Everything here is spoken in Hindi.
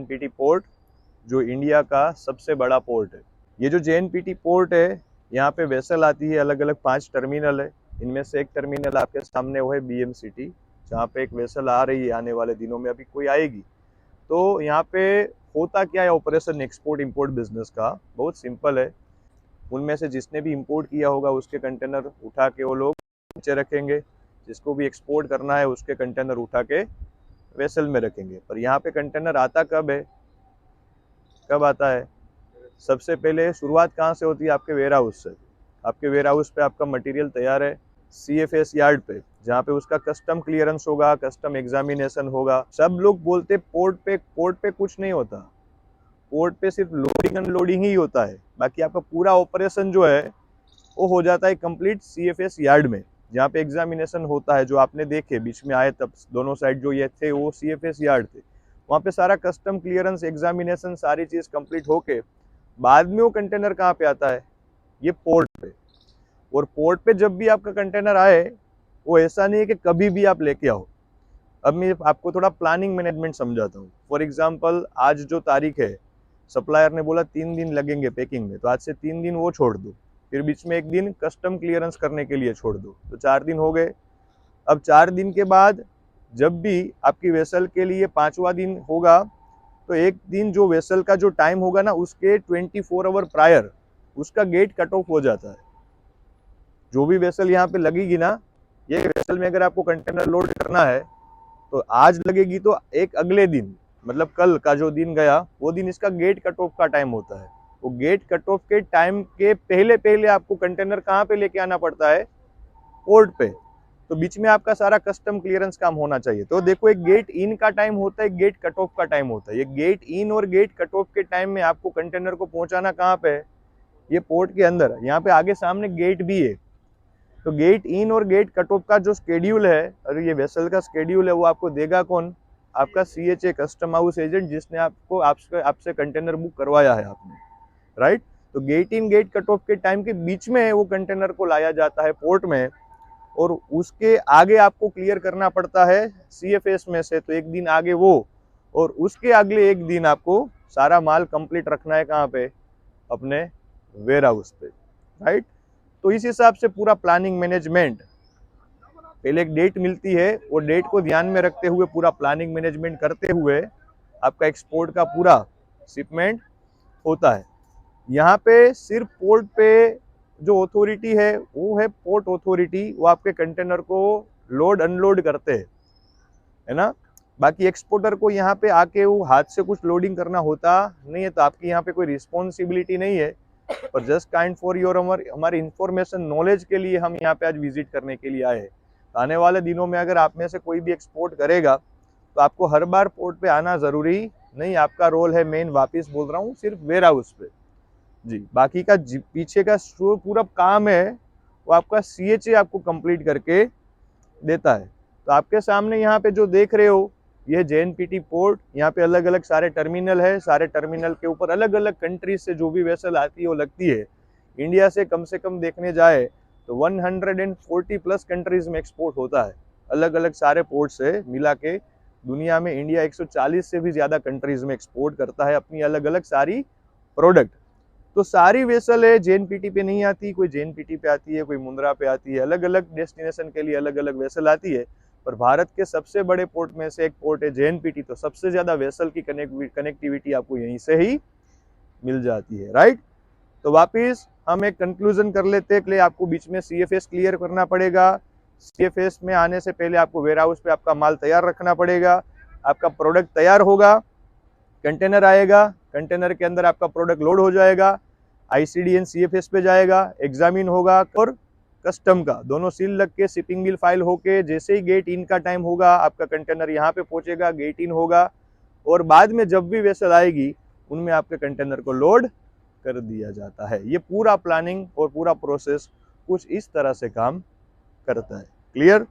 जेएनपीटी पोर्ट, जो इंडिया का सबसे बड़ा पोर्ट है। ये जो जेएनपीटी पोर्ट है, यहाँ पे वेसल आती है, अलग अलग 5 टर्मिनल है। इनमें से एक टर्मिनल आपके सामने वो है बीएमसीटी, जहाँ पे एक वेसल आ रही है, आने वाले दिनों में अभी कोई आएगी। तो यहाँ पे होता क्या है ऑपरेशन एक्सपोर्ट इंपोर्ट बिजनेस का, बहुत सिंपल है। उनमें से जिसने भी इंपोर्ट किया होगा उसके कंटेनर उठा के वो लोग नीचे रखेंगे, जिसको भी एक्सपोर्ट करना है उसके कंटेनर उठा के वेसल में रखेंगे। पर यहाँ पे कंटेनर आता कब है, कब आता है? सबसे पहले शुरुआत कहाँ से होती है? आपके वेयर हाउस से। आपके वेयर हाउस पे आपका मटेरियल तैयार है सीएफएस यार्ड पे, जहाँ पे उसका कस्टम क्लियरेंस होगा, कस्टम एग्जामिनेशन होगा। सब लोग बोलते पोर्ट पे कुछ नहीं होता, पोर्ट पे सिर्फ लोडिंग अनलोडिंग ही होता है। बाकी आपका पूरा ऑपरेशन जो है वो हो जाता है कंप्लीट सीएफएस यार्ड में, जहाँ पे एग्जामिनेशन होता है। जो आपने देखे बीच में आए तब दोनों साइड जो ये थे वो सीएफएस यार्ड थे। वहाँ पे सारा कस्टम क्लियरेंस एग्जामिनेशन सारी चीज कंप्लीट होके बाद में वो कंटेनर कहाँ पे आता है? ये पोर्ट पे। और पोर्ट पे जब भी आपका कंटेनर आए, वो ऐसा नहीं है कि कभी भी आप लेके आओ। अब मैं आपको थोड़ा प्लानिंग मैनेजमेंट समझाता हूँ। फॉर एग्जाम्पल, आज जो तारीख है, सप्लायर ने बोला 3 दिन लगेंगे पैकिंग में, तो आज से 3 दिन वो छोड़ दो, फिर बीच में 1 दिन कस्टम क्लियरेंस करने के लिए छोड़ दो, तो 4 दिन हो गए। अब 4 दिन के बाद जब भी आपकी वेसल के लिए 5वां दिन होगा, तो 1 दिन जो वेसल का जो टाइम होगा ना, उसके 24 आवर प्रायर उसका गेट कट ऑफ हो जाता है। जो भी वेसल यहाँ पे लगेगी ना, ये वेसल में अगर आपको कंटेनर लोड करना है तो आज लगेगी, तो एक अगले दिन मतलब कल का जो दिन गया, वो दिन इसका गेट कट ऑफ का टाइम होता है। वो गेट कट ऑफ के टाइम के पहले पहले आपको कंटेनर कहाँ पे लेके आना पड़ता है? पोर्ट पे। तो बीच में आपका सारा कस्टम क्लियरेंस काम होना चाहिए। तो देखो, एक गेट इन का टाइम होता है, एक गेट कट ऑफ का टाइम होता है। ये गेट इन और गेट कट ऑफ के टाइम में आपको कंटेनर को पहुंचाना कहाँ पे है? ये पोर्ट के अंदर। यहाँ पे आगे सामने गेट भी है। तो गेट इन और गेट कट ऑफ का जो स्केड्यूल है, और ये वेसल का स्केड्यूल है, वो आपको देगा कौन? आपका सीएचए, कस्टम हाउस एजेंट, जिसने आपको आपसे कंटेनर बुक करवाया है आपने, राइट? तो get in GATE cut off के टाइम के बीच में वो कंटेनर को लाया जाता है पोर्ट में, और उसके आगे आपको क्लियर करना पड़ता है सीएफएस में से, तो 1 दिन आगे वो, और उसके अगले 1 दिन आपको सारा माल कंप्लीट रखना है कहाँ पे? अपने वेयर हाउस पे, राइट? तो इस हिसाब से पूरा प्लानिंग मैनेजमेंट, पहले एक डेट मिलती है, वो डेट को ध्यान में रखते हुए पूरा प्लानिंग मैनेजमेंट करते हुए आपका एक्सपोर्ट का पूरा शिपमेंट होता है। यहाँ पे सिर्फ पोर्ट पे जो अथॉरिटी है वो है पोर्ट अथॉरिटी, वो आपके कंटेनर को लोड अनलोड करते हैं, है ना? बाकी एक्सपोर्टर को यहाँ पे आके वो हाथ से कुछ लोडिंग करना होता नहीं है, तो आपकी यहाँ पे कोई रिस्पॉन्सिबिलिटी नहीं है। पर जस्ट काइंड फॉर योर हमारे इंफॉर्मेशन नॉलेज के लिए हम यहाँ पे आज विजिट करने के लिए आए हैं। तो आने वाले दिनों में अगर आप में से कोई भी एक्सपोर्ट करेगा, तो आपको हर बार पोर्ट पे आना जरूरी नहीं। आपका रोल है मेन, वापिस बोल रहा हूँ, सिर्फ वेयर हाउस पे जी। बाकी का पीछे का जो पूरा काम है वो आपका सीएचए आपको कंप्लीट करके देता है। तो आपके सामने यहाँ पे जो देख रहे हो, ये जेएनपीटी पोर्ट, यहाँ पे अलग अलग सारे टर्मिनल है। सारे टर्मिनल के ऊपर अलग अलग कंट्रीज से जो भी वेसल आती है वो लगती है। इंडिया से कम देखने जाए तो 140 प्लस कंट्रीज में एक्सपोर्ट होता है। अलग अलग सारे पोर्ट से मिला के दुनिया में इंडिया 140 से भी ज्यादा कंट्रीज में एक्सपोर्ट करता है अपनी अलग अलग सारी प्रोडक्ट। तो सारी वेसल है जेएनपीटी पे नहीं आती, कोई जेएनपीटी पे आती है, कोई मुंद्रा पे आती है। अलग अलग डेस्टिनेशन के लिए अलग अलग वेसल आती है। पर भारत के सबसे बड़े पोर्ट में से एक पोर्ट है जेएनपीटी, तो सबसे ज्यादा वेसल की कनेक्टिविटी आपको यहीं से ही मिल जाती है, राइट? तो वापिस हम एक कंक्लूजन कर लेते हैं कि आपको बीच में सीएफएस क्लियर करना पड़ेगा। सीएफएस में आने से पहले आपको वेयर हाउस पे आपका माल तैयार रखना पड़ेगा। आपका प्रोडक्ट तैयार होगा, कंटेनर आएगा, कंटेनर के अंदर आपका प्रोडक्ट लोड हो जाएगा, आईसीडीएन सीएफएस पे जाएगा, एग्जामिन होगा, और कस्टम का दोनों सील लग के शिपिंग बिल फाइल होके जैसे ही गेट इन का टाइम होगा, आपका कंटेनर यहाँ पे पहुंचेगा, गेट इन होगा, और बाद में जब भी वेसल आएगी उनमें आपके कंटेनर को लोड कर दिया जाता है। ये पूरा प्लानिंग और पूरा प्रोसेस कुछ इस तरह से काम करता है। क्लियर?